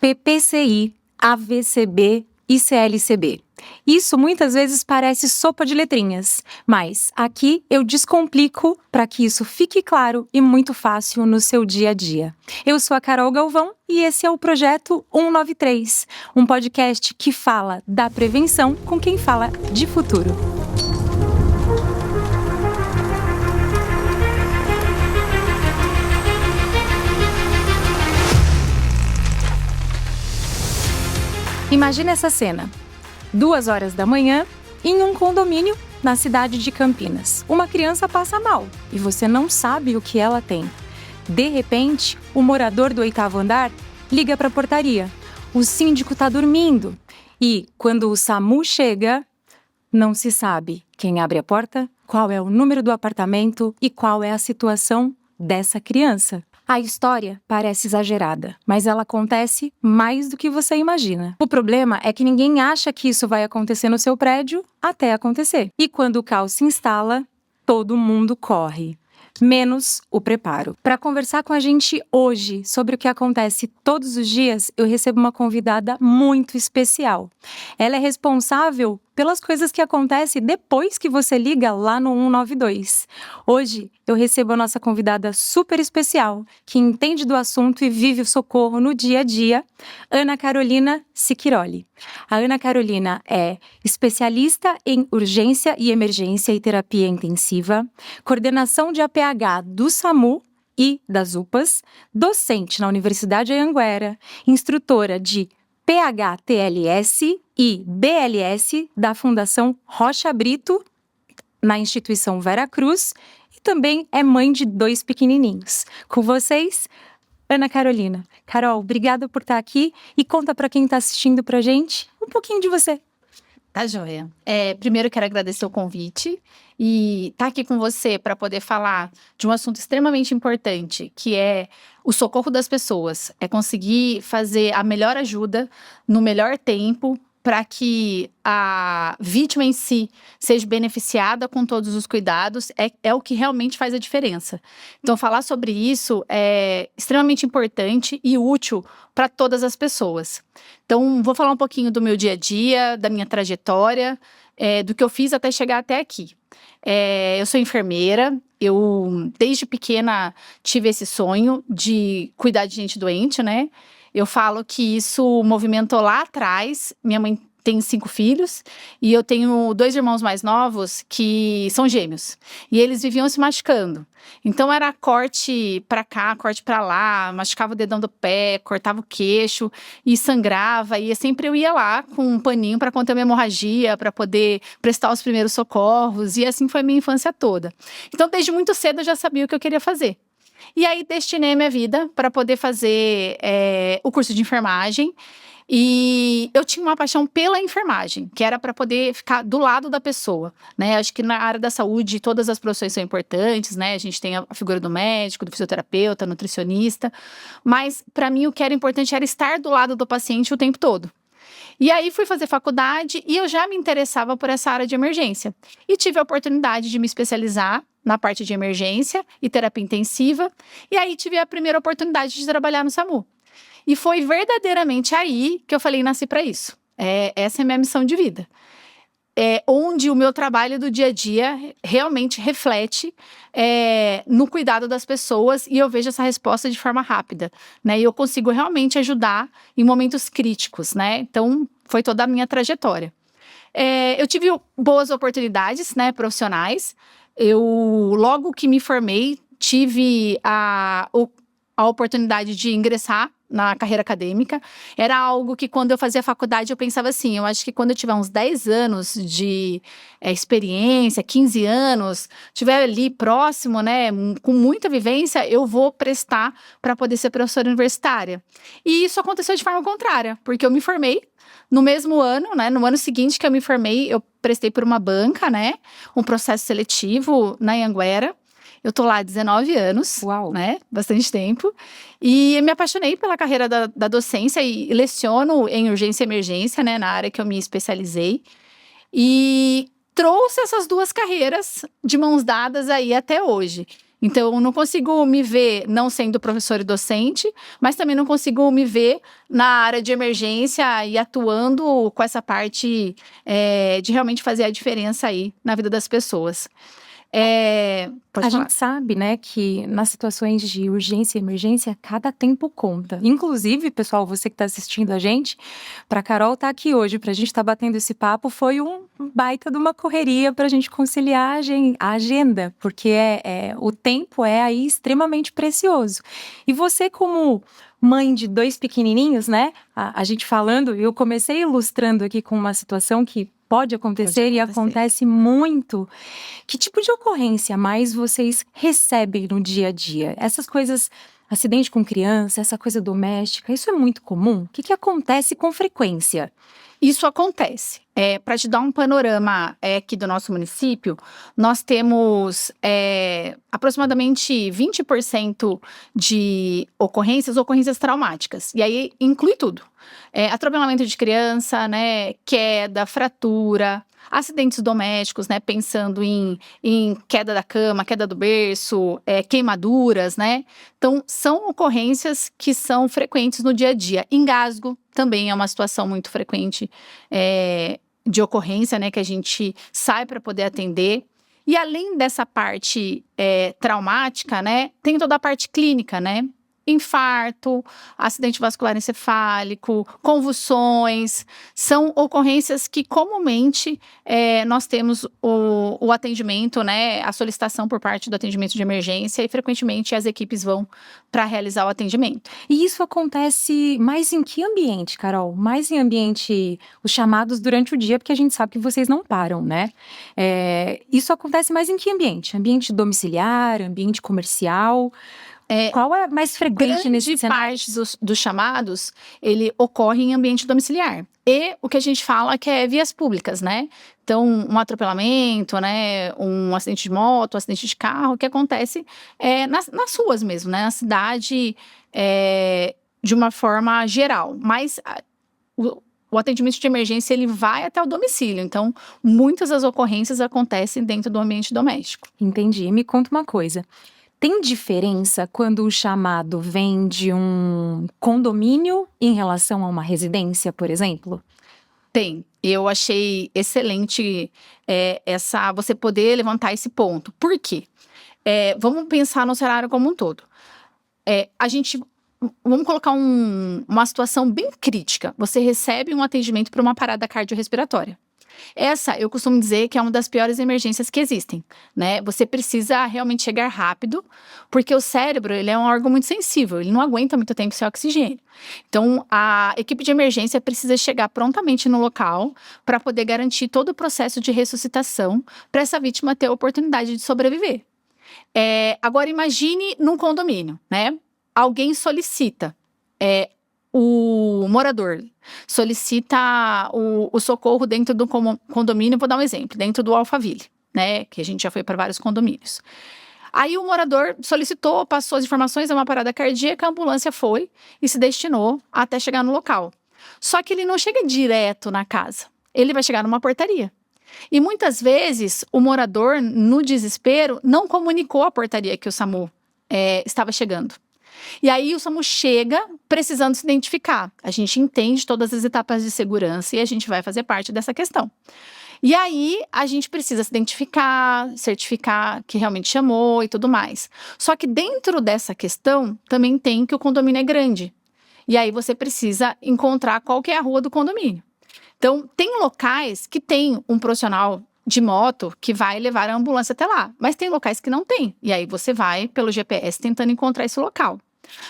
PPCI, AVCB e CLCB. Isso muitas vezes parece sopa de letrinhas, mas aqui eu descomplico para que isso fique claro e muito fácil no seu dia a dia. Eu sou a Carol Galvão e esse é o Projeto 193, um podcast que fala da prevenção com quem fala de futuro. Imagina essa cena. 2h da manhã, em um condomínio na cidade de Campinas. Uma criança passa mal e você não sabe o que ela tem. De repente, o morador do 8º andar liga para a portaria. O síndico está dormindo e, quando o SAMU chega, não se sabe quem abre a porta, qual é o número do apartamento e qual é a situação dessa criança. A história parece exagerada, mas ela acontece mais do que você imagina. O problema é que ninguém acha que isso vai acontecer no seu prédio até acontecer. E quando o caos se instala, todo mundo corre. Menos o preparo. Para conversar com a gente hoje sobre o que acontece todos os dias, eu recebo uma convidada muito especial. Ela é responsável pelas coisas que acontecem depois que você liga lá no 192. Hoje eu recebo a nossa convidada super especial, que entende do assunto e vive o socorro no dia a dia, Ana Carolina Sicchiroli. A Ana Carolina é especialista em urgência e emergência e terapia intensiva, coordenação de APH do SAMU e das UPAs, docente na Universidade Anhanguera, instrutora de PHTLS e BLS da Fundação Rocha Brito, na instituição Vera Cruz, e também é mãe de 2 pequenininhos. Com vocês, Ana Carolina. Carol, obrigada por estar aqui e conta para quem está assistindo pra gente um pouquinho de você. Tá joia. Primeiro quero agradecer o convite e estar aqui com você para poder falar de um assunto extremamente importante, que é o socorro das pessoas. É conseguir fazer a melhor ajuda no melhor tempo para que a vítima em si seja beneficiada com todos os cuidados, é o que realmente faz a diferença. Então, falar sobre isso é extremamente importante e útil para todas as pessoas. Então, vou falar um pouquinho do meu dia a dia, da minha trajetória, do que eu fiz até chegar até aqui. Eu sou enfermeira, eu desde pequena tive esse sonho de cuidar de gente doente, né? Eu falo que isso movimentou lá atrás. Minha mãe tem 5 filhos e eu tenho 2 irmãos mais novos que são gêmeos. E eles viviam se machucando. Então era corte pra cá, corte pra lá, machucava o dedão do pé, cortava o queixo e sangrava. E sempre eu ia lá com um paninho para conter uma hemorragia, para poder prestar os primeiros socorros. E assim foi a minha infância toda. Então desde muito cedo eu já sabia o que eu queria fazer. E aí destinei a minha vida para poder fazer o curso de enfermagem. E eu tinha uma paixão pela enfermagem, que era para poder ficar do lado da pessoa, né? Acho que na área da saúde todas as profissões são importantes, né? A gente tem a figura do médico, do fisioterapeuta, nutricionista. Mas para mim o que era importante era estar do lado do paciente o tempo todo. E aí fui fazer faculdade e eu já me interessava por essa área de emergência. E tive a oportunidade de me especializar na parte de emergência e terapia intensiva. E aí tive a primeira oportunidade de trabalhar no SAMU. E foi verdadeiramente aí que eu falei, nasci para isso. Essa é a minha missão de vida. Onde o meu trabalho do dia a dia realmente reflete no cuidado das pessoas e eu vejo essa resposta de forma rápida, né? E eu consigo realmente ajudar em momentos críticos, né? Então, foi toda a minha trajetória. Eu tive boas oportunidades, né, profissionais. Logo que me formei, tive a oportunidade de ingressar na carreira acadêmica. Era algo que quando eu fazia faculdade eu pensava assim, eu acho que quando eu tiver uns 10 anos de experiência, 15 anos, tiver ali próximo, né, com muita vivência, eu vou prestar para poder ser professora universitária. E isso aconteceu de forma contrária, porque eu me formei no mesmo ano, né, no ano seguinte que eu me formei, eu prestei por uma banca, né, um processo seletivo na Anhanguera. Eu tô lá há 19 anos, Uau. né? Bastante tempo. E me apaixonei pela carreira da docência e leciono em urgência e emergência, né? Na área que eu me especializei. E trouxe essas 2 carreiras de mãos dadas aí até hoje. Então, eu não consigo me ver não sendo professor e docente, mas também não consigo me ver na área de emergência e atuando com essa parte de realmente fazer a diferença aí na vida das pessoas. Pode A falar. gente sabe, né, que nas situações de urgência e emergência, cada tempo conta. Inclusive, pessoal, você que está assistindo a gente, para Carol estar aqui hoje, para a gente estar batendo esse papo, foi um baita de uma correria para a gente conciliar a agenda, porque o tempo é aí extremamente precioso. E você, como mãe de 2 pequenininhos, né, a gente falando, eu comecei ilustrando aqui com uma situação que pode acontecer e acontece muito. Que tipo de ocorrência mais vocês recebem no dia a dia? Essas coisas, acidente com criança, essa coisa doméstica, isso é muito comum? O que acontece com frequência? Isso acontece. Para te dar um panorama aqui do nosso município, nós temos aproximadamente 20% de ocorrências traumáticas. E aí inclui tudo. Atropelamento de criança, né, queda, fratura, acidentes domésticos, né, pensando em queda da cama, queda do berço, queimaduras, né? Então, são ocorrências que são frequentes no dia a dia. Engasgo também é uma situação muito frequente de ocorrência, né, que a gente sai para poder atender. E além dessa parte traumática, né, tem toda a parte clínica, né? Infarto, acidente vascular encefálico, convulsões, são ocorrências que comumente nós temos o atendimento, né, a solicitação por parte do atendimento de emergência e frequentemente as equipes vão para realizar o atendimento. E isso acontece mais em que ambiente, Carol? Mais em ambiente, os chamados durante o dia, porque a gente sabe que vocês não param, né? Isso acontece mais em que ambiente? Ambiente domiciliar, ambiente comercial? Qual é mais frequente nesse cenário? Grande parte dos chamados, ele ocorre em ambiente domiciliar. E o que a gente fala que é vias públicas, né? Então, um atropelamento, né? Um acidente de moto, um acidente de carro, que acontece nas ruas mesmo, né? Na cidade, de uma forma geral. Mas o atendimento de emergência, ele vai até o domicílio. Então, muitas das ocorrências acontecem dentro do ambiente doméstico. Entendi. Me conta uma coisa. Tem diferença quando o chamado vem de um condomínio em relação a uma residência, por exemplo? Tem. Eu achei excelente você poder levantar esse ponto. Por quê? Vamos pensar no cenário como um todo. Vamos colocar uma situação bem crítica. Você recebe um atendimento para uma parada cardiorrespiratória. Essa, eu costumo dizer que é uma das piores emergências que existem, né? Você precisa realmente chegar rápido, porque o cérebro, ele é um órgão muito sensível, ele não aguenta muito tempo sem oxigênio. Então, a equipe de emergência precisa chegar prontamente no local para poder garantir todo o processo de ressuscitação para essa vítima ter a oportunidade de sobreviver. Agora, imagine num condomínio, né? Alguém solicita, o morador solicita o socorro dentro do condomínio, vou dar um exemplo, dentro do Alphaville, né, que a gente já foi para vários condomínios. Aí o morador solicitou, passou as informações, é uma parada cardíaca, a ambulância foi e se destinou até chegar no local. Só que ele não chega direto na casa, ele vai chegar numa portaria. E muitas vezes o morador, no desespero, não comunicou a portaria que o SAMU estava chegando. E aí o SAMU chega precisando se identificar. A gente entende todas as etapas de segurança e a gente vai fazer parte dessa questão. E aí a gente precisa se identificar, certificar que realmente chamou e tudo mais. Só que dentro dessa questão também tem que o condomínio é grande. E aí você precisa encontrar qual que é a rua do condomínio. Então tem locais que tem um profissional de moto que vai levar a ambulância até lá. Mas tem locais que não tem. E aí você vai pelo GPS tentando encontrar esse local.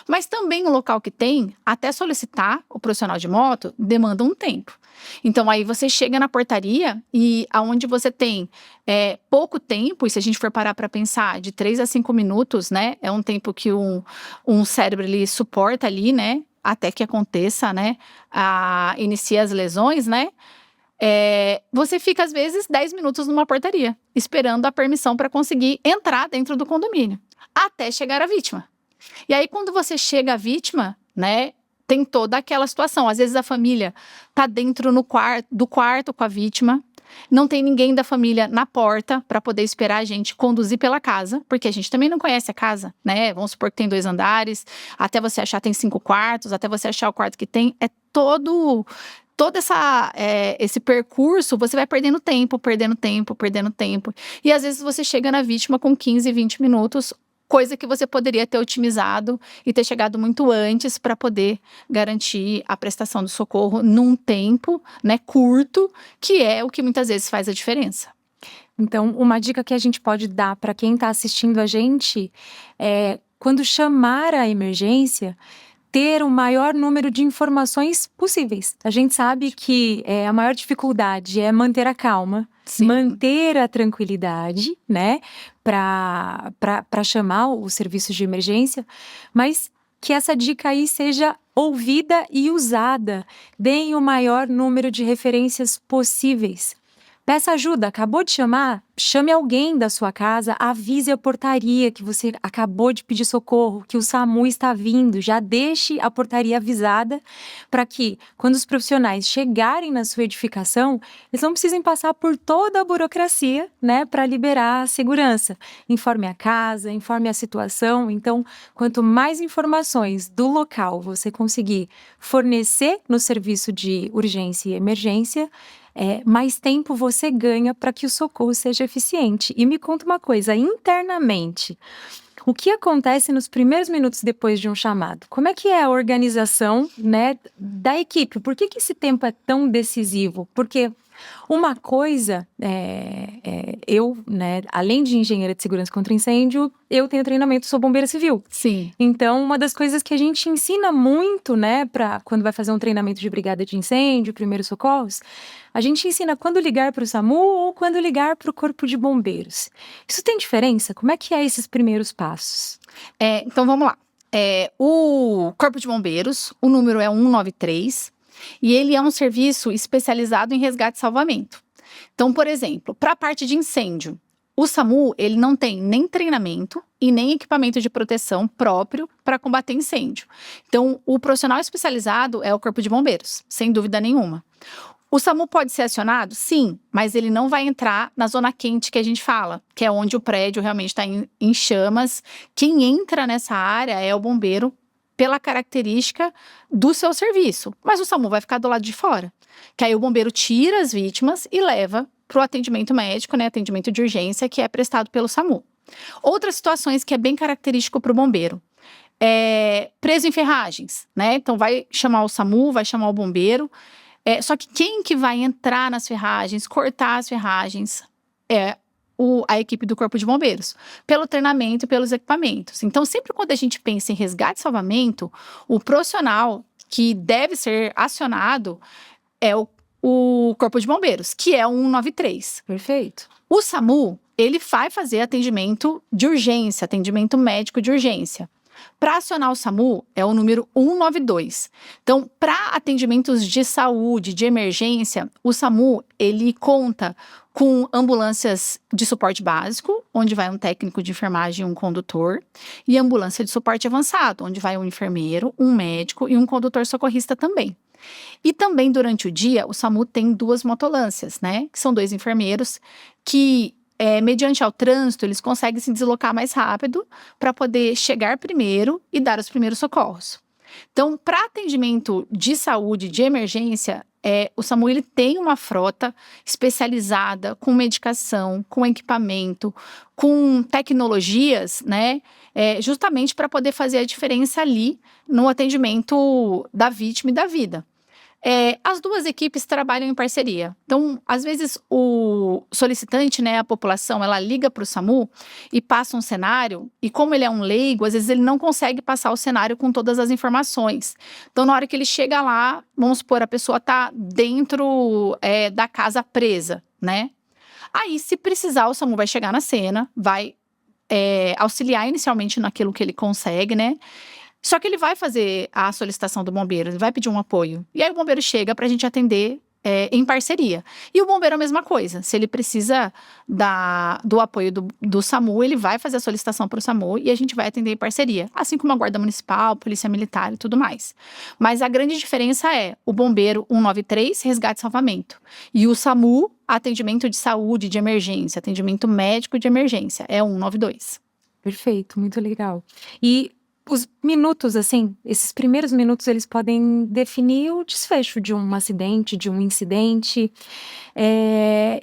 Mas também o local que tem, até solicitar o profissional de moto, demanda um tempo. Então, aí você chega na portaria e aonde você tem pouco tempo, e se a gente for parar para pensar, de 3 a 5 minutos, né? É um tempo que um cérebro ele suporta ali, né? Até que aconteça, né? Inicia as lesões, né? Você fica, às vezes, 10 minutos numa portaria, esperando a permissão para conseguir entrar dentro do condomínio, até chegar a vítima. E aí, quando você chega à vítima, né, tem toda aquela situação. Às vezes a família tá dentro do quarto com a vítima, Não tem ninguém da família na porta para poder esperar a gente conduzir pela casa, porque a gente também não conhece a casa, né? Vamos supor que tem 2 andares, até você achar tem 5 quartos, até você achar o quarto que tem, todo esse percurso, você vai perdendo tempo. E às vezes você chega na vítima com 15, 20 minutos, coisa que você poderia ter otimizado e ter chegado muito antes para poder garantir a prestação do socorro num tempo, né, curto, que é o que muitas vezes faz a diferença. Então, uma dica que a gente pode dar para quem está assistindo a gente é, quando chamar a emergência, ter o maior número de informações possíveis. A gente sabe que a maior dificuldade é manter a calma, Sim. manter a tranquilidade, né, para chamar o serviço de emergência, mas que essa dica aí seja ouvida e usada. Deem o maior número de referências possíveis. Peça ajuda, acabou de chamar? Chame alguém da sua casa, avise a portaria que você acabou de pedir socorro, que o SAMU está vindo. Já deixe a portaria avisada para que, quando os profissionais chegarem na sua edificação, eles não precisem passar por toda a burocracia, né, para liberar a segurança. Informe a casa, informe a situação. Então, quanto mais informações do local você conseguir fornecer no serviço de urgência e emergência, mais tempo você ganha para que o socorro seja eficiente. E me conta uma coisa, internamente, o que acontece nos primeiros minutos depois de um chamado? Como é que é a organização, né, da equipe? Por que esse tempo é tão decisivo? Porque uma coisa, eu, né, além de engenheira de segurança contra incêndio, eu tenho treinamento, sou bombeira civil. Sim. Então, uma das coisas que a gente ensina muito, né, para quando vai fazer um treinamento de brigada de incêndio, primeiros socorros, a gente ensina quando ligar para o SAMU ou quando ligar para o Corpo de Bombeiros. Isso tem diferença? Como é que é esses primeiros passos? Então, vamos lá. O Corpo de Bombeiros, o número é 193, e ele é um serviço especializado em resgate e salvamento. Então, por exemplo, para a parte de incêndio, o SAMU ele não tem nem treinamento e nem equipamento de proteção próprio para combater incêndio. Então, o profissional especializado é o Corpo de Bombeiros, sem dúvida nenhuma. O SAMU pode ser acionado? Sim, mas ele não vai entrar na zona quente que a gente fala, que é onde o prédio realmente está em chamas. Quem entra nessa área é o bombeiro, pela característica do seu serviço. Mas o SAMU vai ficar do lado de fora. Que aí o bombeiro tira as vítimas e leva para o atendimento médico, né, atendimento de urgência, que é prestado pelo SAMU. Outras situações que é bem característico para o bombeiro. Preso em ferragens, né? Então vai chamar o SAMU, vai chamar o bombeiro. Só que quem que vai entrar nas ferragens, cortar as ferragens, é a equipe do Corpo de Bombeiros, pelo treinamento e pelos equipamentos. Então, sempre quando a gente pensa em resgate e salvamento, o profissional que deve ser acionado é o Corpo de Bombeiros, que é o 193. Perfeito. O SAMU, ele vai fazer atendimento de urgência, atendimento médico de urgência. Para acionar o SAMU, é o número 192. Então, para atendimentos de saúde, de emergência, o SAMU, ele conta com ambulâncias de suporte básico, onde vai um técnico de enfermagem e um condutor, e ambulância de suporte avançado, onde vai um enfermeiro, um médico e um condutor socorrista também. E também, durante o dia, o SAMU tem 2 motolâncias, né? Que são 2 enfermeiros que mediante ao trânsito, eles conseguem se deslocar mais rápido para poder chegar primeiro e dar os primeiros socorros. Então, para atendimento de saúde, de emergência, o SAMU ele tem uma frota especializada com medicação, com equipamento, com tecnologias, né? Justamente para poder fazer a diferença ali no atendimento da vítima e da vida. As 2 equipes trabalham em parceria. Então, às vezes, o solicitante, né, a população, ela liga para o SAMU e passa um cenário, e como ele é um leigo, às vezes ele não consegue passar o cenário com todas as informações. Então, na hora que ele chega lá, vamos supor, a pessoa está dentro da casa presa, né? Aí, se precisar, o SAMU vai chegar na cena, vai auxiliar inicialmente naquilo que ele consegue, né? Só que ele vai fazer a solicitação do bombeiro, ele vai pedir um apoio. E aí o bombeiro chega para a gente atender em parceria. E o bombeiro é a mesma coisa. Se ele precisa do apoio do SAMU, ele vai fazer a solicitação para o SAMU e a gente vai atender em parceria. Assim como a Guarda Municipal, Polícia Militar e tudo mais. Mas a grande diferença é o bombeiro 193, resgate e salvamento. E o SAMU, atendimento de saúde, de emergência, atendimento médico de emergência, é 192. Perfeito, muito legal. E os minutos, assim, esses primeiros minutos, eles podem definir o desfecho de um acidente, de um incidente.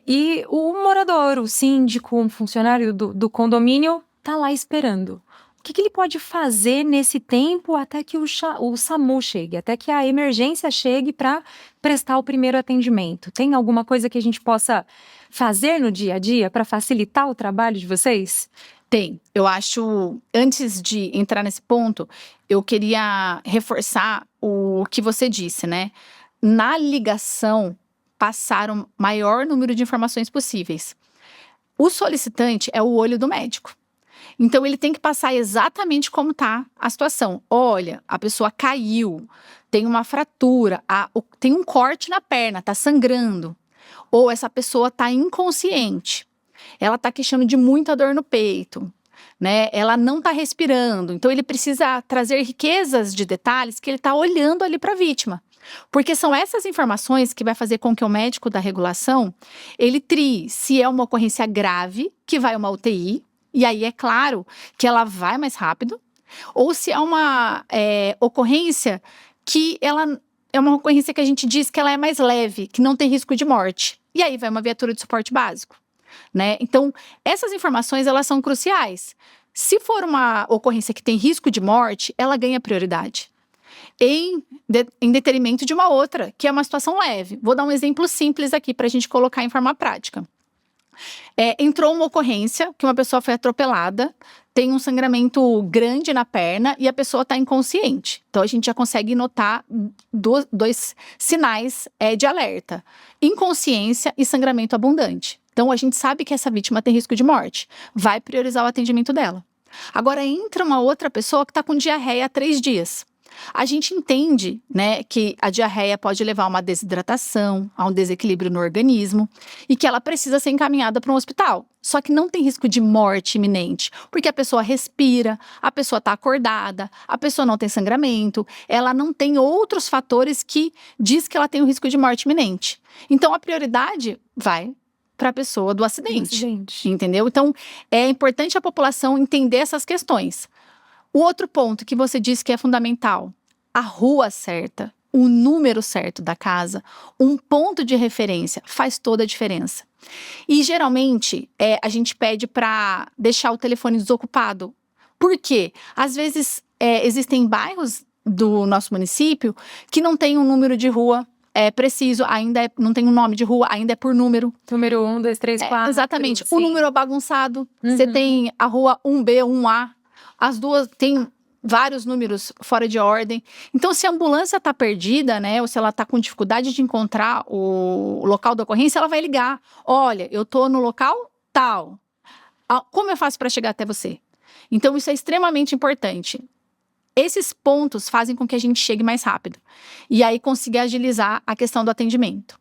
E o morador, o síndico, um funcionário do condomínio, tá lá esperando. O que ele pode fazer nesse tempo até que o SAMU chegue, até que a emergência chegue para prestar o primeiro atendimento? Tem alguma coisa que a gente possa fazer no dia a dia para facilitar o trabalho de vocês? Tem. Eu acho, antes de entrar nesse ponto, eu queria reforçar o que você disse, né? Na ligação, passar o maior número de informações possíveis. O solicitante é o olho do médico. Então, ele tem que passar exatamente como está a situação. Olha, a pessoa caiu, tem uma fratura, tem um corte na perna, está sangrando. Ou essa pessoa está inconsciente. Ela está queixando de muita dor no peito, né? Ela não está respirando. Então, ele precisa trazer riquezas de detalhes que ele está olhando ali para a vítima. Porque são essas informações que vai fazer com que o médico da regulação, ele trie se é uma ocorrência grave, que vai uma UTI, e aí é claro que ela vai mais rápido, ou se é uma ocorrência que ela é uma ocorrência que a gente diz que ela é mais leve, que não tem risco de morte. E aí vai uma viatura de suporte básico, né? Então, essas informações, elas são cruciais. Se for uma ocorrência que tem risco de morte, ela ganha prioridade. Em detrimento de uma outra, que é uma situação leve. Vou dar um exemplo simples aqui para a gente colocar em forma prática. Entrou uma ocorrência que uma pessoa foi atropelada, tem um sangramento grande na perna e a pessoa está inconsciente. Então, a gente já consegue notar dois sinais de alerta: inconsciência e sangramento abundante. Então, a gente sabe que essa vítima tem risco de morte, vai priorizar o atendimento dela. Agora, entra uma outra pessoa que está com diarreia há 3 dias. A gente entende, né, que a diarreia pode levar a uma desidratação, a um desequilíbrio no organismo e que ela precisa ser encaminhada para um hospital. Só que não tem risco de morte iminente, porque a pessoa respira, a pessoa está acordada, a pessoa não tem sangramento, ela não tem outros fatores que diz que ela tem um risco de morte iminente. Então, a prioridade vai para a pessoa do acidente, entendeu? Então, é importante a população entender essas questões. O outro ponto que você disse que é fundamental: a rua certa, o número certo da casa, um ponto de referência faz toda a diferença. E geralmente a gente pede para deixar o telefone desocupado. Por quê? Às vezes existem bairros do nosso município que não tem um número de rua preciso, ainda não tem um nome de rua, ainda é por número. Número 1, 2, 3, 4. Exatamente. Sim. O número é bagunçado. Você tem a rua 1B, 1A. As duas têm vários números fora de ordem. Então, se a ambulância está perdida, né, ou se ela está com dificuldade de encontrar o local da ocorrência, ela vai ligar. Olha, eu estou no local tal. Como eu faço para chegar até você? Então, isso é extremamente importante. Esses pontos fazem com que a gente chegue mais rápido. E aí, consiga agilizar a questão do atendimento.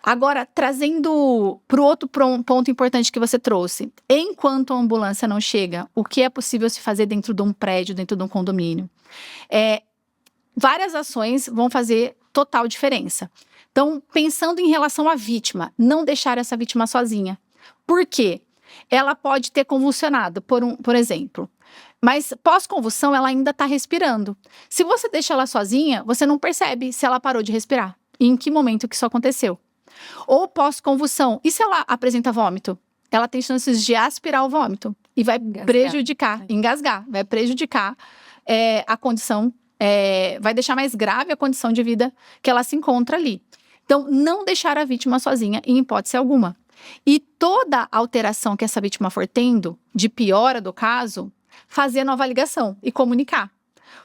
Agora, trazendo para o outro ponto importante que você trouxe: enquanto a ambulância não chega, o que é possível se fazer dentro de um prédio, dentro de um condomínio? Várias ações vão fazer total diferença. Então, pensando em relação à vítima, não deixar essa vítima sozinha. Por quê? Ela pode ter convulsionado, por exemplo. Mas pós-convulsão, ela ainda está respirando. Se você deixa ela sozinha, você não percebe se ela parou de respirar e em que momento que isso aconteceu. Ou pós-convulsão, e se ela apresenta vômito? Ela tem chances de aspirar o vômito e vai engasgar, vai prejudicar a condição, vai deixar mais grave a condição de vida que ela se encontra ali. Então, não deixar a vítima sozinha em hipótese alguma. E toda alteração que essa vítima for tendo, de piora do caso, fazer nova ligação e comunicar.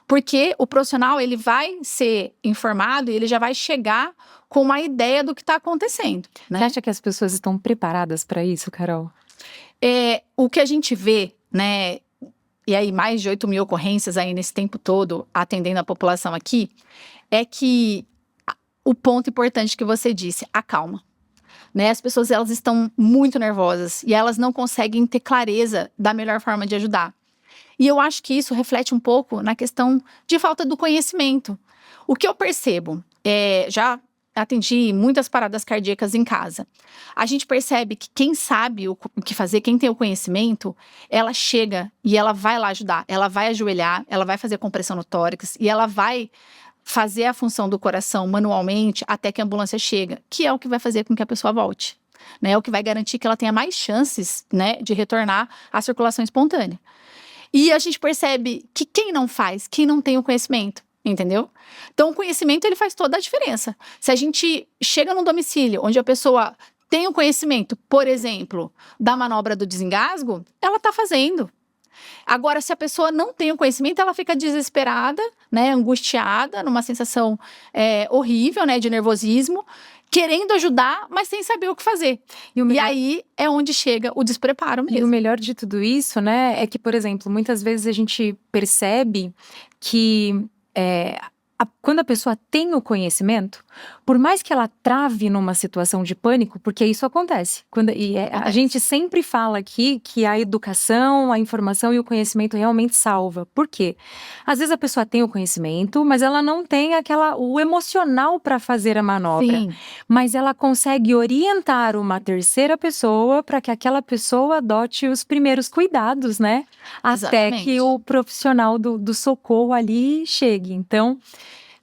Porque o profissional, ele vai ser informado e ele já vai chegar com uma ideia do que está acontecendo, né? Você acha que as pessoas estão preparadas para isso, Carol? O que a gente vê, né? E aí mais de 8.000 ocorrências aí nesse tempo todo, atendendo a população aqui, é que o ponto importante que você disse, a calma. Né? As pessoas, elas estão muito nervosas e elas não conseguem ter clareza da melhor forma de ajudar. E eu acho que isso reflete um pouco na questão de falta do conhecimento. O que eu percebo, já atendi muitas paradas cardíacas em casa. A gente percebe que quem sabe o que fazer, quem tem o conhecimento, ela chega e ela vai lá ajudar. Ela vai ajoelhar, ela vai fazer compressão no tórax e ela vai fazer a função do coração manualmente até que a ambulância chega, que é o que vai fazer com que a pessoa volte. Né? É o que vai garantir que ela tenha mais chances, né, de retornar à circulação espontânea. E a gente percebe que quem não faz, quem não tem o conhecimento, entendeu? Então, o conhecimento, ele faz toda a diferença. Se a gente chega num domicílio onde a pessoa tem o conhecimento, por exemplo, da manobra do desengasgo, ela está fazendo. Agora, se a pessoa não tem o conhecimento, ela fica desesperada, né, angustiada, numa sensação horrível, né, de nervosismo, querendo ajudar, mas sem saber o que fazer. E aí é onde chega o despreparo mesmo. E o melhor de tudo isso, né, é que, por exemplo, muitas vezes a gente percebe que quando a pessoa tem o conhecimento, por mais que ela trave numa situação de pânico, porque isso acontece. A gente sempre fala aqui que a educação, a informação e o conhecimento realmente salva. Por quê? Às vezes a pessoa tem o conhecimento, mas ela não tem o emocional para fazer a manobra. Sim. Mas ela consegue orientar uma terceira pessoa para que aquela pessoa adote os primeiros cuidados, né? Até que o profissional do socorro ali chegue. Então,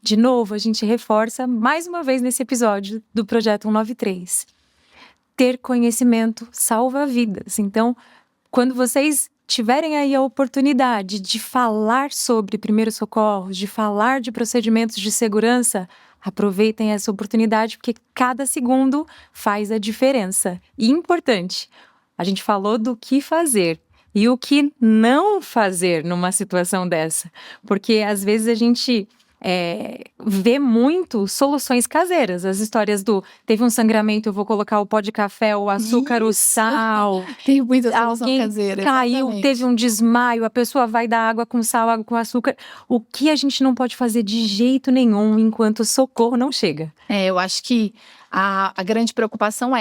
de novo, a gente reforça mais uma vez nesse episódio do Projeto 193. Ter conhecimento salva vidas. Então, quando vocês tiverem aí a oportunidade de falar sobre primeiros socorros, de falar de procedimentos de segurança, aproveitem essa oportunidade, porque cada segundo faz a diferença. E importante, a gente falou do que fazer e o que não fazer numa situação dessa. Porque às vezes a gente vê muito soluções caseiras. As histórias teve um sangramento, eu vou colocar o pó de café, o açúcar, o sal. Tem muita solução caseira. Caiu, exatamente. Teve um desmaio, a pessoa vai dar água com sal, água com açúcar. O que a gente não pode fazer de jeito nenhum enquanto o socorro não chega? Eu acho que a grande preocupação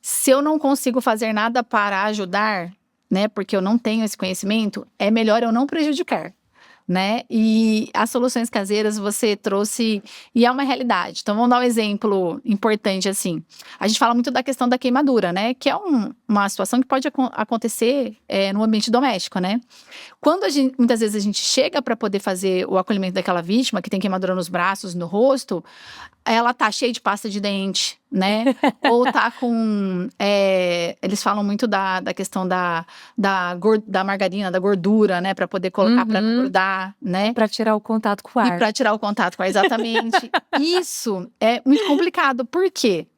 se eu não consigo fazer nada para ajudar, né, porque eu não tenho esse conhecimento, é melhor eu não prejudicar. Né? E as soluções caseiras você trouxe, e é uma realidade. Então vamos dar um exemplo importante assim. A gente fala muito da questão da queimadura, né? Que é uma situação que pode acontecer no ambiente doméstico, né? Quando muitas vezes a gente chega para poder fazer o acolhimento daquela vítima que tem queimadura nos braços, no rosto, ela tá cheia de pasta de dente, né? Ou tá com... eles falam muito da questão da margarina, da gordura, né? Pra poder colocar, pra não grudar, né? Pra tirar o contato com o ar. E pra tirar o contato com o ar, exatamente. Isso é muito complicado, por quê?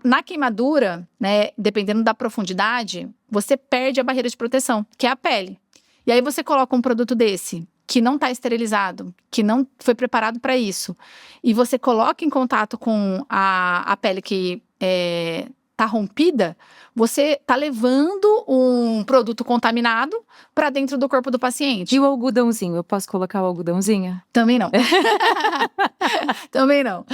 Na queimadura, né? Dependendo da profundidade, você perde a barreira de proteção, que é a pele. E aí você coloca um produto desse, que não está esterilizado, que não foi preparado para isso, e você coloca em contato com a pele que está rompida, você está levando um produto contaminado para dentro do corpo do paciente. E o algodãozinho? Eu posso colocar o algodãozinho? Também não. Também não.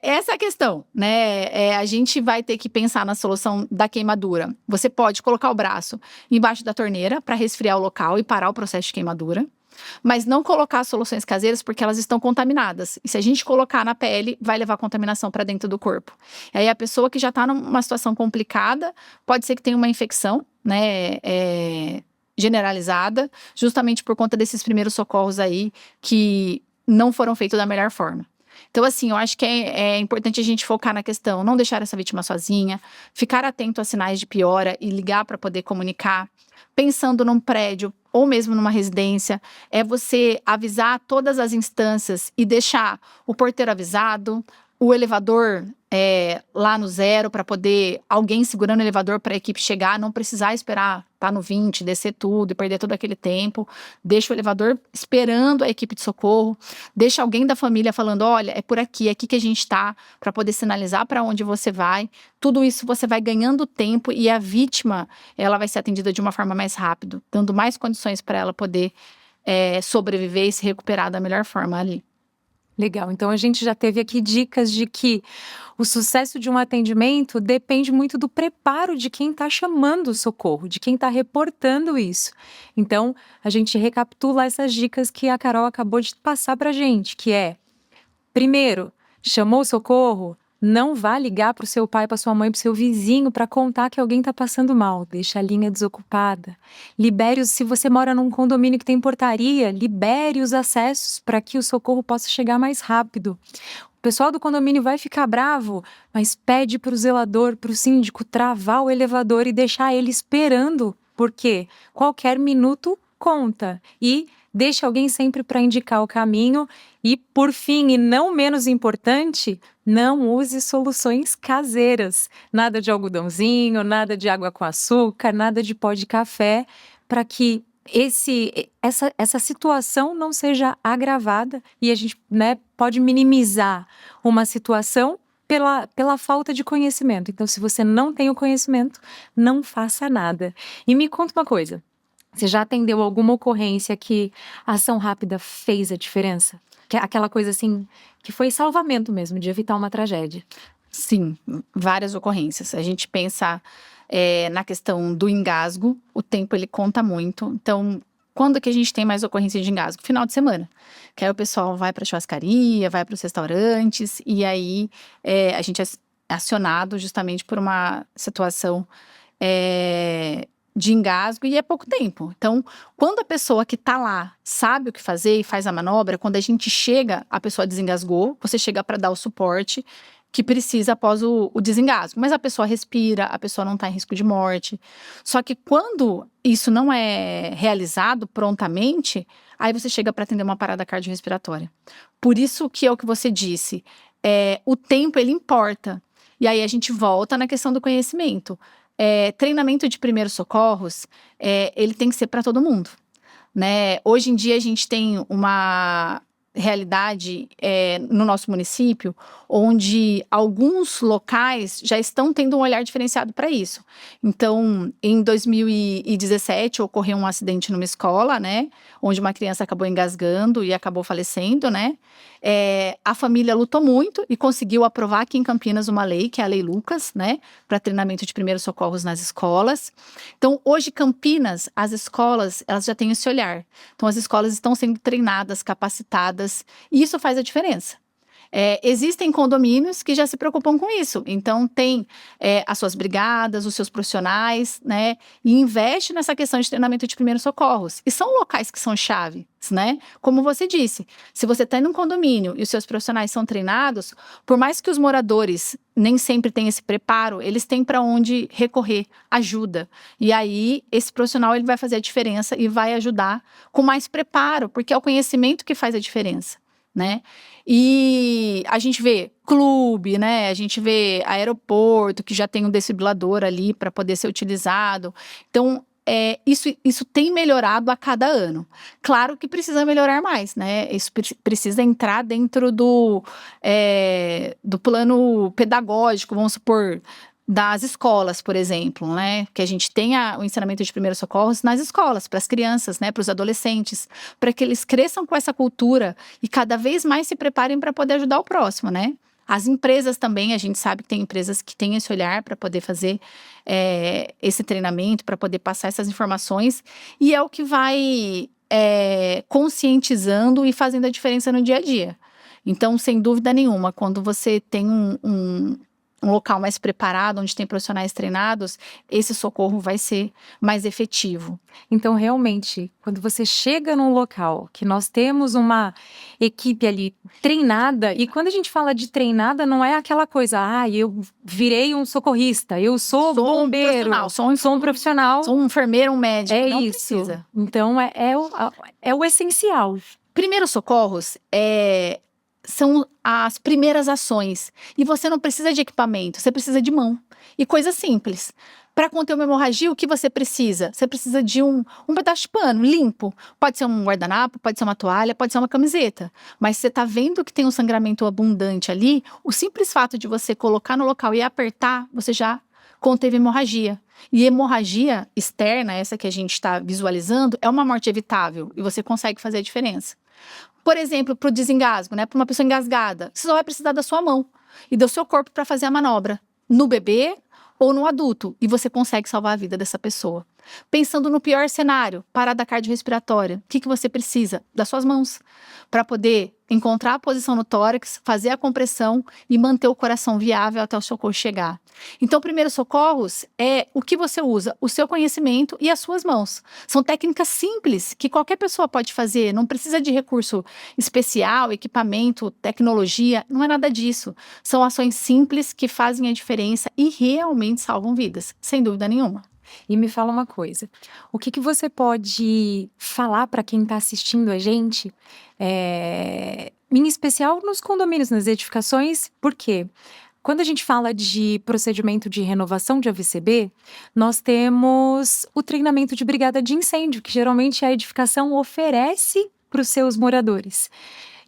Essa é a questão, né? A gente vai ter que pensar na solução da queimadura. Você pode colocar o braço embaixo da torneira para resfriar o local e parar o processo de queimadura. Mas não colocar soluções caseiras porque elas estão contaminadas. E se a gente colocar na pele, vai levar contaminação para dentro do corpo. E aí a pessoa que já está numa situação complicada, pode ser que tenha uma infecção, né, generalizada, justamente por conta desses primeiros socorros aí que não foram feitos da melhor forma. Então, assim, eu acho que é importante a gente focar na questão, não deixar essa vítima sozinha, ficar atento a sinais de piora e ligar para poder comunicar. Pensando num prédio ou mesmo numa residência, é você avisar todas as instâncias e deixar o porteiro avisado, o elevador lá no 0 para poder alguém segurando o elevador para a equipe chegar, não precisar esperar estar no 20, descer tudo e perder todo aquele tempo. Deixa o elevador esperando a equipe de socorro, deixa alguém da família falando, olha, é por aqui, é aqui que a gente está, para poder sinalizar para onde você vai. Tudo isso você vai ganhando tempo e a vítima, ela vai ser atendida de uma forma mais rápida, dando mais condições para ela poder sobreviver e se recuperar da melhor forma ali. Legal, então a gente já teve aqui dicas de que o sucesso de um atendimento depende muito do preparo de quem está chamando o socorro, de quem está reportando isso. Então, a gente recapitula essas dicas que a Carol acabou de passar para a gente, que é, primeiro, chamou o socorro? Não vá ligar para o seu pai, para sua mãe, para o seu vizinho para contar que alguém está passando mal. Deixa a linha desocupada. Se você mora num condomínio que tem portaria, libere os acessos para que o socorro possa chegar mais rápido. O pessoal do condomínio vai ficar bravo, mas pede para o zelador, para o síndico travar o elevador e deixar ele esperando, porque qualquer minuto conta. E deixe alguém sempre para indicar o caminho. E, por fim, e não menos importante, não use soluções caseiras. Nada de algodãozinho, nada de água com açúcar, nada de pó de café, para que essa situação não seja agravada e a gente, né, pode minimizar uma situação pela falta de conhecimento. Então, se você não tem o conhecimento, não faça nada. E me conta uma coisa. Você já atendeu alguma ocorrência que a ação rápida fez a diferença? Que é aquela coisa assim, que foi salvamento mesmo, de evitar uma tragédia. Sim, várias ocorrências. A gente pensa na questão do engasgo, o tempo ele conta muito. Então, quando que a gente tem mais ocorrência de engasgo? Final de semana. Que aí o pessoal vai para a churrascaria, vai para os restaurantes, e aí a gente é acionado justamente por uma situação de engasgo e é pouco tempo. Então, quando a pessoa que está lá sabe o que fazer e faz a manobra, quando a gente chega, a pessoa desengasgou, você chega para dar o suporte que precisa após o desengasgo. Mas a pessoa respira, a pessoa não está em risco de morte. Só que quando isso não é realizado prontamente, aí você chega para atender uma parada cardiorrespiratória. Por isso que é o que você disse, o tempo ele importa. E aí a gente volta na questão do conhecimento. Treinamento de primeiros socorros, ele tem que ser para todo mundo, né? Hoje em dia a gente tem uma realidade no nosso município, onde alguns locais já estão tendo um olhar diferenciado para isso. Então, em 2017, ocorreu um acidente numa escola, né? Onde uma criança acabou engasgando e acabou falecendo, né? A família lutou muito e conseguiu aprovar aqui em Campinas uma lei, que é a Lei Lucas, né? Para treinamento de primeiros socorros nas escolas. Então, hoje, Campinas, as escolas, elas já têm esse olhar. Então, as escolas estão sendo treinadas, capacitadas, e isso faz a diferença. Existem condomínios que já se preocupam com isso, então tem as suas brigadas, os seus profissionais, né, e investe nessa questão de treinamento de primeiros socorros, e são locais que são chaves, né, como você disse, se você está em um condomínio e os seus profissionais são treinados, por mais que os moradores nem sempre tenham esse preparo, eles têm para onde recorrer ajuda, e aí esse profissional ele vai fazer a diferença e vai ajudar com mais preparo, porque é o conhecimento que faz a diferença, né? E a gente vê clube, né? A gente vê aeroporto que já tem um desfibrilador ali para poder ser utilizado. Então, isso tem melhorado a cada ano. Claro que precisa melhorar mais, né? Isso precisa entrar dentro do plano pedagógico, vamos supor, das escolas, por exemplo, né? Que a gente tenha o ensinamento de primeiros socorros nas escolas, para as crianças, né? Para os adolescentes, para que eles cresçam com essa cultura e cada vez mais se preparem para poder ajudar o próximo, né? As empresas também, a gente sabe que tem empresas que têm esse olhar para poder fazer esse treinamento, para poder passar essas informações, e é o que vai conscientizando e fazendo a diferença no dia a dia. Então, sem dúvida nenhuma, quando você tem um local mais preparado, onde tem profissionais treinados, esse socorro vai ser mais efetivo. Então, realmente, quando você chega num local que nós temos uma equipe ali treinada, e quando a gente fala de treinada, não é aquela coisa, eu virei um socorrista, eu sou bombeiro, sou um profissional. Sou um enfermeiro, um médico, não isso. Precisa. Então, é o essencial. Primeiros socorros são as primeiras ações. E você não precisa de equipamento, você precisa de mão. E coisa simples. Para conter uma hemorragia, o que você precisa? Você precisa de um pedaço de pano limpo. Pode ser um guardanapo, pode ser uma toalha, pode ser uma camiseta. Mas você está vendo que tem um sangramento abundante ali, o simples fato de você colocar no local e apertar, você já conteve hemorragia. E hemorragia externa, essa que a gente está visualizando, é uma morte evitável. E você consegue fazer a diferença. Por exemplo, para o desengasgo, né? Para uma pessoa engasgada, você só vai precisar da sua mão e do seu corpo para fazer a manobra. No bebê ou no adulto, e você consegue salvar a vida dessa pessoa. Pensando no pior cenário, parada cardiorrespiratória, o que você precisa? Das suas mãos, para poder encontrar a posição no tórax, fazer a compressão e manter o coração viável até o socorro chegar. Então, primeiros socorros é o que você usa, o seu conhecimento e as suas mãos. São técnicas simples que qualquer pessoa pode fazer, não precisa de recurso especial, equipamento, tecnologia, não é nada disso. São ações simples que fazem a diferença e realmente salvam vidas, sem dúvida nenhuma. E me fala uma coisa, o que você pode falar para quem está assistindo a gente, em especial nos condomínios, nas edificações, porque quando a gente fala de procedimento de renovação de AVCB, nós temos o treinamento de brigada de incêndio, que geralmente a edificação oferece para os seus moradores.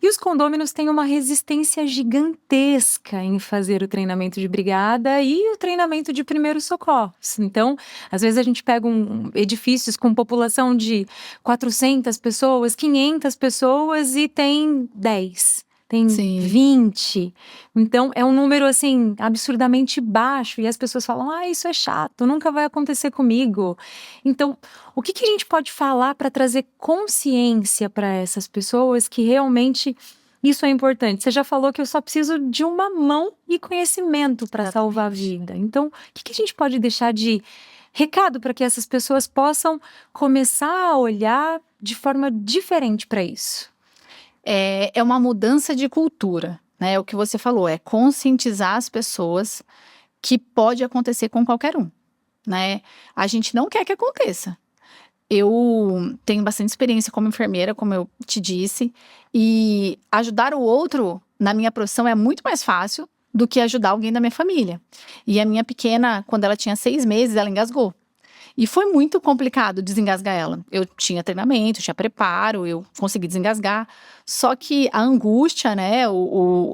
E os condôminos têm uma resistência gigantesca em fazer o treinamento de brigada e o treinamento de primeiros socorros. Então, às vezes a gente pega edifícios com população de 400 pessoas, 500 pessoas e tem 10. Tem Sim. 20. Então, é um número, assim, absurdamente baixo. E as pessoas falam, isso é chato, nunca vai acontecer comigo. Então, o que a gente pode falar para trazer consciência para essas pessoas que realmente isso é importante? Você já falou que eu só preciso de uma mão e conhecimento para salvar a vida. Então, o que a gente pode deixar de recado para que essas pessoas possam começar a olhar de forma diferente para isso? É uma mudança de cultura, né? O que você falou, é conscientizar as pessoas que pode acontecer com qualquer um, né? A gente não quer que aconteça. Eu tenho bastante experiência como enfermeira, como eu te disse, e ajudar o outro na minha profissão é muito mais fácil do que ajudar alguém da minha família. E a minha pequena, quando ela tinha 6 meses, ela engasgou. E foi muito complicado desengasgar ela. Eu tinha treinamento, tinha preparo, eu consegui desengasgar. Só que a angústia, né,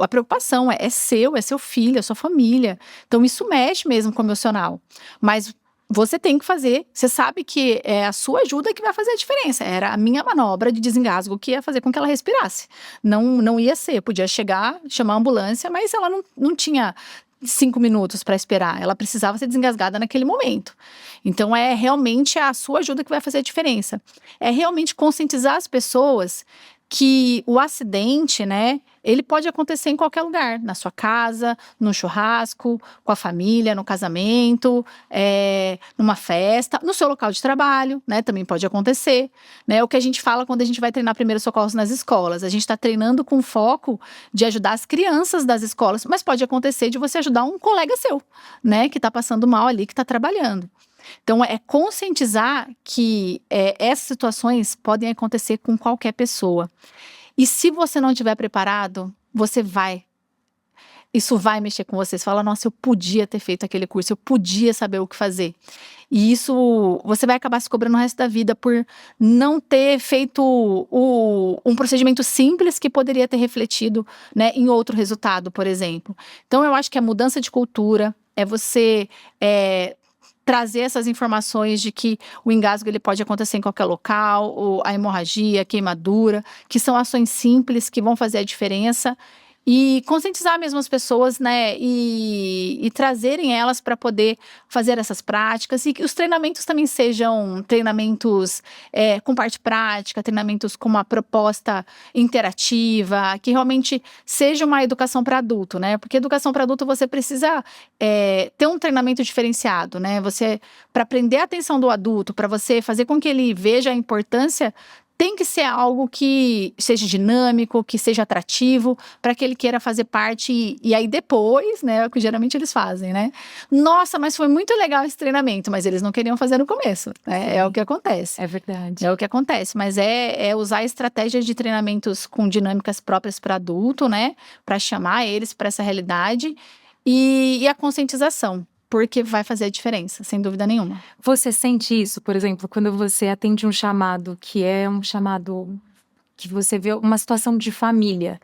a preocupação é seu filho, é sua família. Então isso mexe mesmo com o emocional. Mas você tem que fazer, você sabe que é a sua ajuda que vai fazer a diferença. Era a minha manobra de desengasgo que ia fazer com que ela respirasse. Não ia ser, podia chegar, chamar a ambulância, mas ela não tinha 5 minutos para esperar, ela precisava ser desengasgada naquele momento. Então é realmente a sua ajuda que vai fazer a diferença. É realmente conscientizar as pessoas que o acidente, né, ele pode acontecer em qualquer lugar, na sua casa, no churrasco, com a família, no casamento, numa festa, no seu local de trabalho, né, também pode acontecer, né, o que a gente fala quando a gente vai treinar primeiros socorros nas escolas, a gente está treinando com foco de ajudar as crianças das escolas, mas pode acontecer de você ajudar um colega seu, né, que está passando mal ali, que está trabalhando. Então, é conscientizar que essas situações podem acontecer com qualquer pessoa. E se você não estiver preparado, isso vai mexer com você. Você fala, nossa, eu podia ter feito aquele curso, eu podia saber o que fazer. E isso, você vai acabar se cobrando o resto da vida por não ter feito um procedimento simples que poderia ter refletido, né, em outro resultado, por exemplo. Então, eu acho que a mudança de cultura é você trazer essas informações de que o engasgo ele pode acontecer em qualquer local, ou a hemorragia, a queimadura, que são ações simples que vão fazer a diferença. E conscientizar mesmo as pessoas, né, e trazerem elas para poder fazer essas práticas, e que os treinamentos também sejam treinamentos com parte prática, treinamentos com uma proposta interativa, que realmente seja uma educação para adulto, né, porque educação para adulto você precisa ter um treinamento diferenciado, né, para prender a atenção do adulto, para você fazer com que ele veja a importância, tem que ser algo que seja dinâmico, que seja atrativo, para que ele queira fazer parte. E aí depois, né, o que geralmente eles fazem, né? Nossa, mas foi muito legal esse treinamento, mas eles não queriam fazer no começo, né? É o que acontece. É verdade. É o que acontece, mas é usar estratégias de treinamentos com dinâmicas próprias para adulto, né? Para chamar eles para essa realidade e a conscientização. Porque vai fazer a diferença, sem dúvida nenhuma. Você sente isso, por exemplo, quando você atende um chamado que é um chamado que você vê uma situação de família,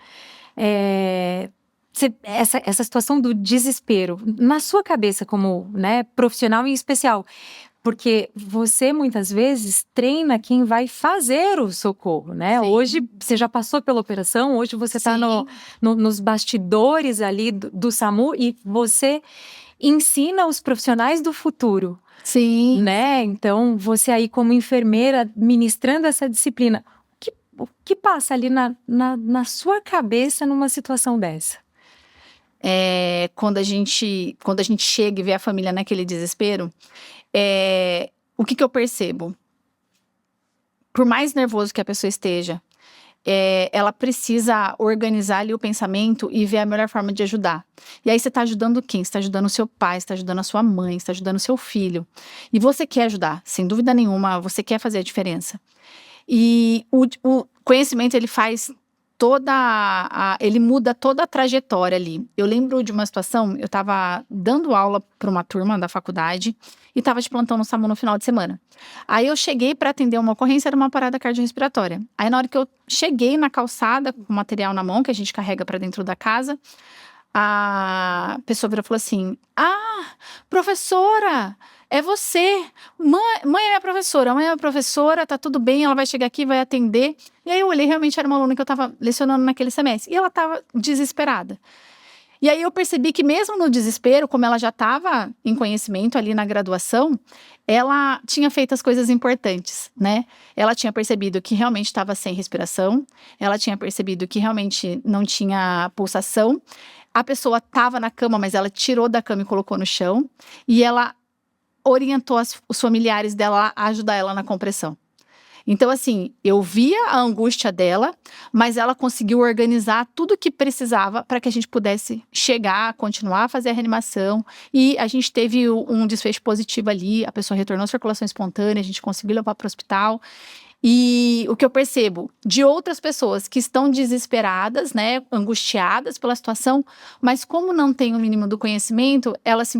essa situação do desespero, na sua cabeça como, né, profissional em especial, Porque você, muitas vezes, treina quem vai fazer o socorro, né? Sim. Hoje, você já passou pela operação, hoje você está Sim. nos bastidores ali do SAMU e você ensina os profissionais do futuro, Sim. né? Então, você aí como enfermeira, ministrando essa disciplina, o que passa ali na sua cabeça numa situação dessa? Quando a gente chega e vê a família naquele desespero, o que eu percebo? Por mais nervoso que a pessoa esteja, ela precisa organizar ali o pensamento e ver a melhor forma de ajudar. E aí você está ajudando quem? Você está ajudando o seu pai, você está ajudando a sua mãe, você está ajudando o seu filho. E você quer ajudar, sem dúvida nenhuma, você quer fazer a diferença. E o conhecimento, ele faz ele muda toda a trajetória ali. Eu lembro de uma situação, eu estava dando aula para uma turma da faculdade e estava de plantão no SAMU no final de semana. Aí eu cheguei para atender uma ocorrência, era uma parada cardiorrespiratória. Aí na hora que eu cheguei na calçada, com o material na mão, que a gente carrega para dentro da casa, a pessoa virou e falou assim: "Ah, professora, é você. Mãe é minha professora, mãe é minha professora, tá tudo bem, ela vai chegar aqui, vai atender." E aí eu olhei, realmente era uma aluna que eu tava lecionando naquele semestre. E ela tava desesperada. E aí eu percebi que mesmo no desespero, como ela já estava em conhecimento ali na graduação, ela tinha feito as coisas importantes, né? Ela tinha percebido que realmente estava sem respiração, ela tinha percebido que realmente não tinha pulsação. A pessoa estava na cama, mas ela tirou da cama e colocou no chão. E ela orientou os familiares dela a ajudar ela na compressão. Então, assim, eu via a angústia dela, mas ela conseguiu organizar tudo o que precisava para que a gente pudesse chegar, continuar a fazer a reanimação. E a gente teve um desfecho positivo ali, a pessoa retornou à circulação espontânea, a gente conseguiu levar para o hospital. E o que eu percebo de outras pessoas que estão desesperadas, né, angustiadas pela situação, mas como não tem o mínimo do conhecimento, elas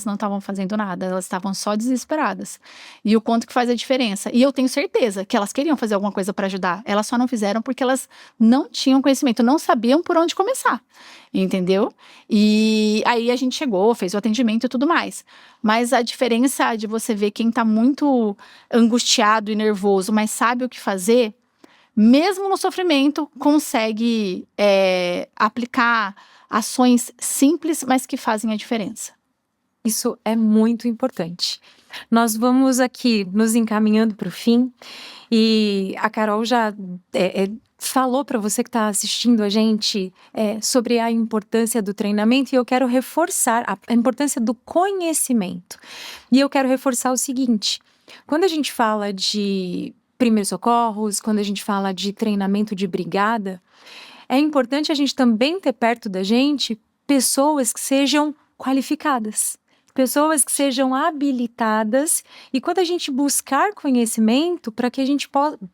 não estavam fazendo nada, elas estavam só desesperadas. E o quanto que faz a diferença. E eu tenho certeza que elas queriam fazer alguma coisa para ajudar, elas só não fizeram porque elas não tinham conhecimento, não sabiam por onde começar, entendeu? E aí a gente chegou, fez o atendimento e tudo mais. Mas a diferença de você ver quem tá muito angustiado e nervoso, mas sabe o que fazer, mesmo no sofrimento, consegue aplicar ações simples, mas que fazem a diferença. Isso é muito importante. Nós vamos aqui nos encaminhando para o fim e a Carol já falou para você que está assistindo a gente sobre a importância do treinamento, e eu quero reforçar a importância do conhecimento. E eu quero reforçar o seguinte: quando a gente fala de primeiros socorros, quando a gente fala de treinamento de brigada, é importante a gente também ter perto da gente pessoas que sejam qualificadas, pessoas que sejam habilitadas, e quando a gente buscar conhecimento, para que a gente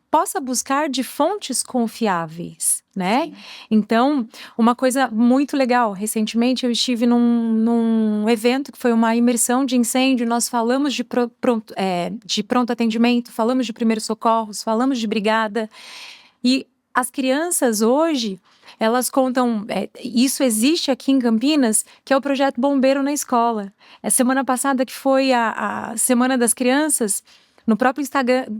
possa buscar de fontes confiáveis, né? Sim. Então, uma coisa muito legal, recentemente eu estive num evento que foi uma imersão de incêndio, nós falamos de pronto atendimento, falamos de primeiros socorros, falamos de brigada, e as crianças hoje, elas contam, isso existe aqui em Campinas, que é o projeto Bombeiro na Escola. A semana passada, que foi a Semana das Crianças, no próprio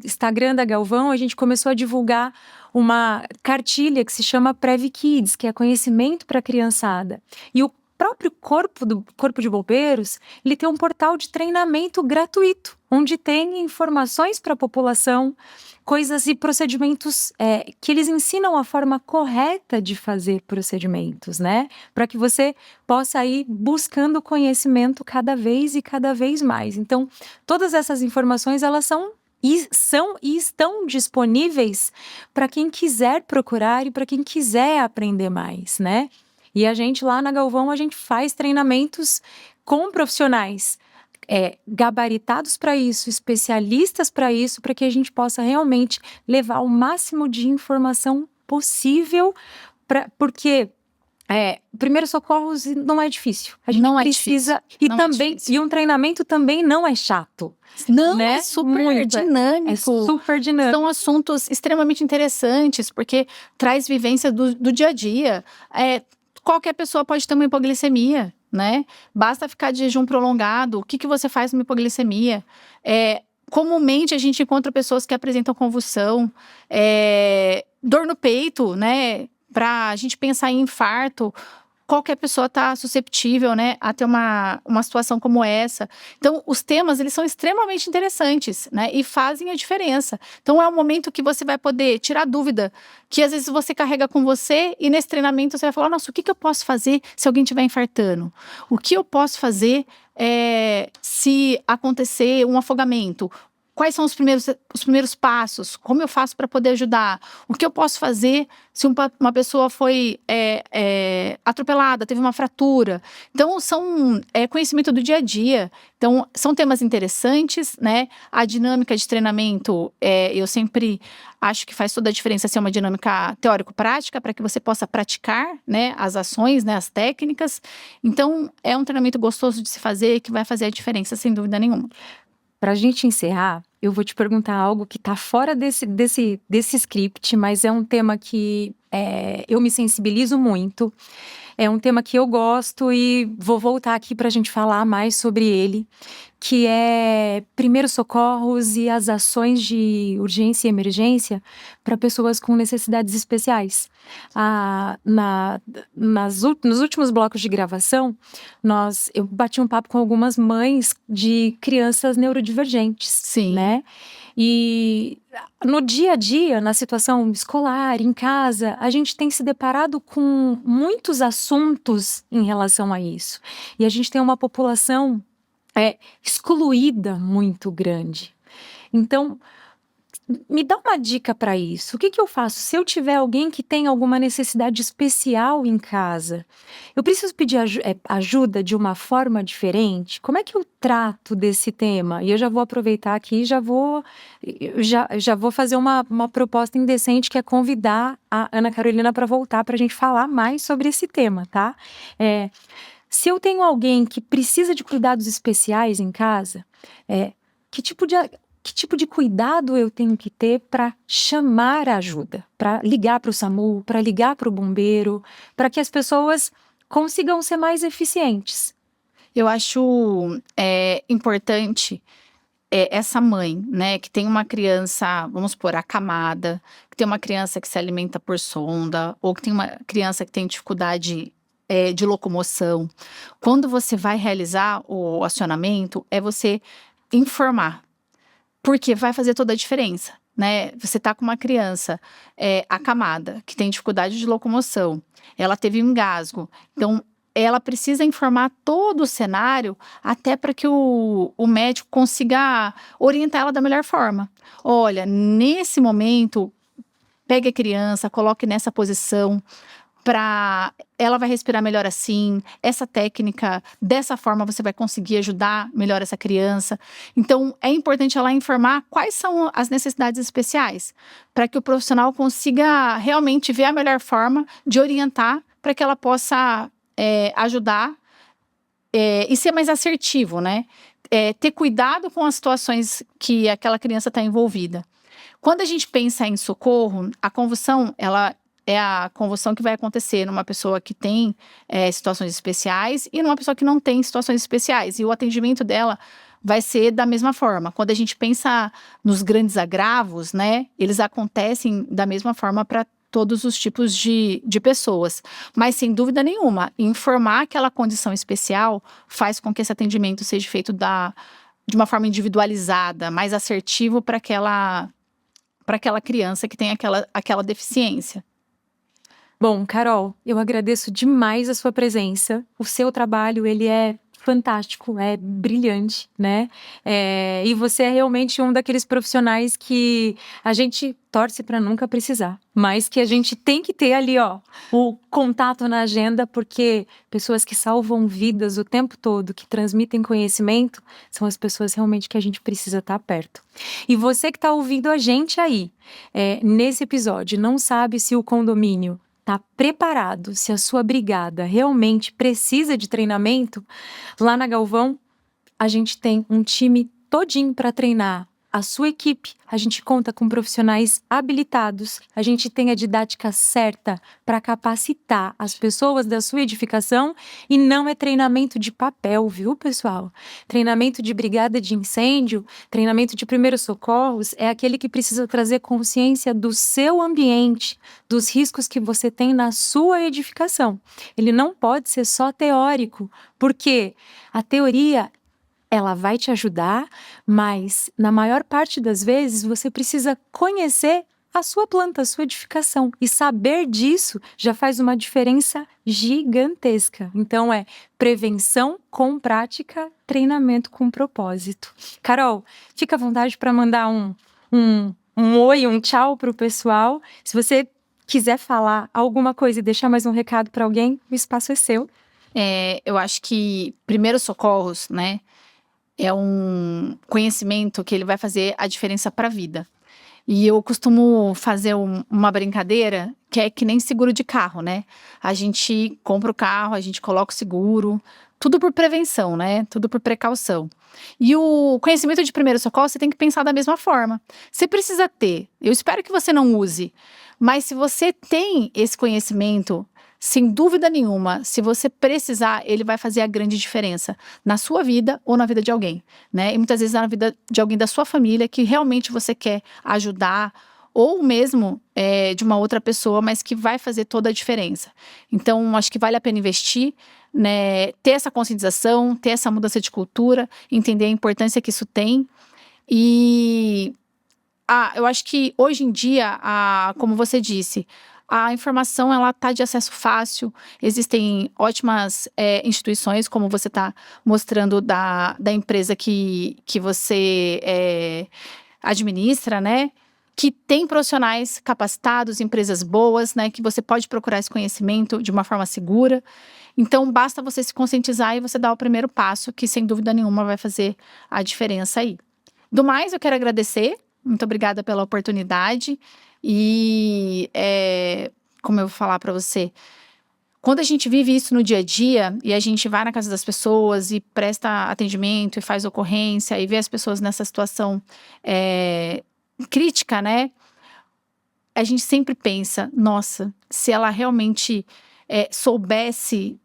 Instagram da Galvão, a gente começou a divulgar uma cartilha que se chama Prev Kids, que é conhecimento para a criançada. E o próprio Corpo de Bombeiros, ele tem um portal de treinamento gratuito, onde tem informações para a população, coisas e procedimentos que eles ensinam a forma correta de fazer procedimentos, né? Para que você possa ir buscando conhecimento cada vez mais. Então, todas essas informações, elas são e estão disponíveis para quem quiser procurar e para quem quiser aprender mais, né? E a gente lá na Galvão, a gente faz treinamentos com profissionais gabaritados para isso, especialistas para isso, para que a gente possa realmente levar o máximo de informação possível, porque primeiros socorros não é difícil. A gente Não é precisa difícil. E um treinamento também não é chato. Não, né? é super dinâmico. É super dinâmico. São assuntos extremamente interessantes, porque traz vivência do dia a dia. Qualquer pessoa pode ter uma hipoglicemia. né? Basta ficar de jejum prolongado. O que você faz numa hipoglicemia? Comumente a gente encontra pessoas que apresentam convulsão, dor no peito, né? Para a gente pensar em infarto, qualquer pessoa está susceptível, né, a ter uma situação como essa. Então, os temas, eles são extremamente interessantes, né, e fazem a diferença. Então, é um momento que você vai poder tirar dúvida, que às vezes você carrega com você, e nesse treinamento você vai falar, nossa, o que eu posso fazer se alguém estiver infartando? O que eu posso fazer se acontecer um afogamento? Quais são os primeiros passos? Como eu faço para poder ajudar? O que eu posso fazer se uma pessoa foi atropelada, teve uma fratura? Então, são conhecimento do dia a dia. Então, são temas interessantes, né? A dinâmica de treinamento, eu sempre acho que faz toda a diferença ser uma dinâmica teórico-prática, para que você possa praticar, né, as ações, né, as técnicas. Então, é um treinamento gostoso de se fazer, que vai fazer a diferença, sem dúvida nenhuma. Para a gente encerrar, eu vou te perguntar algo que está fora desse script, mas é um tema que eu me sensibilizo muito. É um tema que eu gosto e vou voltar aqui para a gente falar mais sobre ele, que é primeiros socorros e as ações de urgência e emergência para pessoas com necessidades especiais. Nos últimos blocos de gravação, eu bati um papo com algumas mães de crianças neurodivergentes. Sim. Né? E no dia a dia, na situação escolar, em casa, a gente tem se deparado com muitos assuntos em relação a isso. E a gente tem uma população excluída muito grande. Então, me dá uma dica para isso. O que eu faço? Se eu tiver alguém que tem alguma necessidade especial em casa, eu preciso pedir ajuda de uma forma diferente? Como é que eu trato desse tema? E eu já vou aproveitar aqui e já vou fazer uma proposta indecente, que é convidar a Ana Carolina para voltar para a gente falar mais sobre esse tema, tá? Se eu tenho alguém que precisa de cuidados especiais em casa, que tipo de cuidado eu tenho que ter para chamar a ajuda, para ligar para o SAMU, para ligar para o bombeiro, para que as pessoas consigam ser mais eficientes? Eu acho importante essa mãe, né, que tem uma criança, vamos supor, acamada, que tem uma criança que se alimenta por sonda, ou que tem uma criança que tem dificuldade de locomoção. Quando você vai realizar o acionamento, você informar. Porque vai fazer toda a diferença, né? Você tá com uma criança acamada, que tem dificuldade de locomoção, ela teve um engasgo, então ela precisa informar todo o cenário, até para que o médico consiga orientar ela da melhor forma. Olha, nesse momento, pegue a criança, coloque nessa posição, ela vai respirar melhor assim, essa técnica, dessa forma você vai conseguir ajudar melhor essa criança. Então, é importante ela informar quais são as necessidades especiais, para que o profissional consiga realmente ver a melhor forma de orientar, para que ela possa ajudar e ser mais assertivo, né? Ter cuidado com as situações que aquela criança está envolvida. Quando a gente pensa em socorro, a convulsão, ela é a convulsão que vai acontecer numa pessoa que tem situações especiais e numa pessoa que não tem situações especiais. E o atendimento dela vai ser da mesma forma. Quando a gente pensa nos grandes agravos, né, eles acontecem da mesma forma para todos os tipos de pessoas. Mas, sem dúvida nenhuma, informar aquela condição especial faz com que esse atendimento seja feito de uma forma individualizada, mais assertivo para aquela criança que tem aquela deficiência. Bom, Carol, eu agradeço demais a sua presença. O seu trabalho, ele é fantástico, é brilhante, né? E você é realmente um daqueles profissionais que a gente torce para nunca precisar, mas que a gente tem que ter ali, ó, o contato na agenda, porque pessoas que salvam vidas o tempo todo, que transmitem conhecimento, são as pessoas realmente que a gente precisa estar perto. E você que está ouvindo a gente aí, nesse episódio, não sabe se o condomínio está preparado, se a sua brigada realmente precisa de treinamento, lá na Galvão a gente tem um time todinho para treinar a sua equipe, a gente conta com profissionais habilitados, a gente tem a didática certa para capacitar as pessoas da sua edificação e não é treinamento de papel, viu, pessoal? Treinamento de brigada de incêndio, treinamento de primeiros socorros é aquele que precisa trazer consciência do seu ambiente, dos riscos que você tem na sua edificação. Ele não pode ser só teórico, porque a teoria ela vai te ajudar, mas na maior parte das vezes você precisa conhecer a sua planta, a sua edificação. E saber disso já faz uma diferença gigantesca. Então é prevenção com prática, treinamento com propósito. Carol, fica à vontade para mandar um oi, um tchau para o pessoal. Se você quiser falar alguma coisa e deixar mais um recado para alguém, o espaço é seu. Eu acho que primeiros socorros, né, é um conhecimento que ele vai fazer a diferença para a vida. E eu costumo fazer uma brincadeira que é que nem seguro de carro, né? A gente compra o carro, a gente coloca o seguro, tudo por prevenção, né? Tudo por precaução. E o conhecimento de primeiro socorro, você tem que pensar da mesma forma. Você precisa ter. Eu espero que você não use, mas se você tem esse conhecimento, sem dúvida nenhuma, se você precisar, ele vai fazer a grande diferença na sua vida ou na vida de alguém, né? E muitas vezes na vida de alguém da sua família que realmente você quer ajudar, ou mesmo de uma outra pessoa, mas que vai fazer toda a diferença. Então, acho que vale a pena investir, né? Ter essa conscientização, ter essa mudança de cultura, entender a importância que isso tem. E eu acho que hoje em dia, como você disse, a informação ela está de acesso fácil, existem ótimas instituições, como você está mostrando da empresa que você administra, né? Que tem profissionais capacitados, empresas boas, né? Que você pode procurar esse conhecimento de uma forma segura. Então, basta você se conscientizar e você dar o primeiro passo, que sem dúvida nenhuma vai fazer a diferença aí. Do mais, eu quero agradecer. Muito obrigada pela oportunidade. E, como eu vou falar para você, quando a gente vive isso no dia a dia e a gente vai na casa das pessoas e presta atendimento e faz ocorrência e vê as pessoas nessa situação crítica, né? A gente sempre pensa, nossa, se ela realmente soubesse,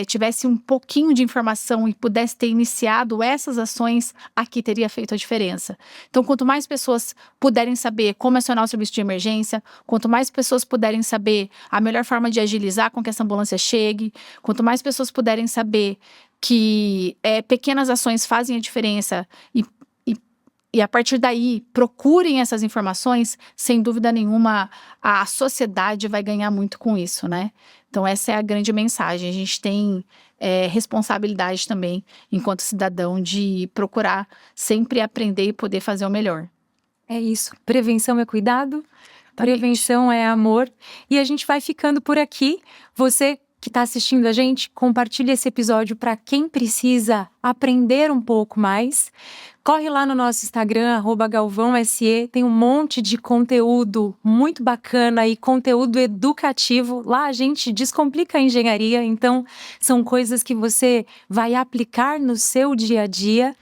tivesse um pouquinho de informação e pudesse ter iniciado essas ações, aqui teria feito a diferença. Então, quanto mais pessoas puderem saber como acionar o serviço de emergência, quanto mais pessoas puderem saber a melhor forma de agilizar com que essa ambulância chegue, quanto mais pessoas puderem saber que pequenas ações fazem a diferença e a partir daí procurem essas informações, sem dúvida nenhuma a sociedade vai ganhar muito com isso, né? Então essa é a grande mensagem, a gente tem responsabilidade também, enquanto cidadão, de procurar sempre aprender e poder fazer o melhor. É isso, prevenção é cuidado, prevenção é amor, e a gente vai ficando por aqui. Você que está assistindo a gente, compartilhe esse episódio para quem precisa aprender um pouco mais. Corre lá no nosso Instagram, @galvãose, tem um monte de conteúdo muito bacana e conteúdo educativo. Lá a gente descomplica a engenharia, então são coisas que você vai aplicar no seu dia a dia.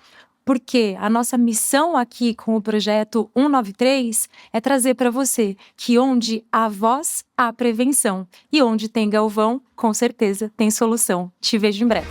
Porque a nossa missão aqui com o projeto 193 é trazer para você que onde há voz, há prevenção. E onde tem Galvão, com certeza tem solução. Te vejo em breve.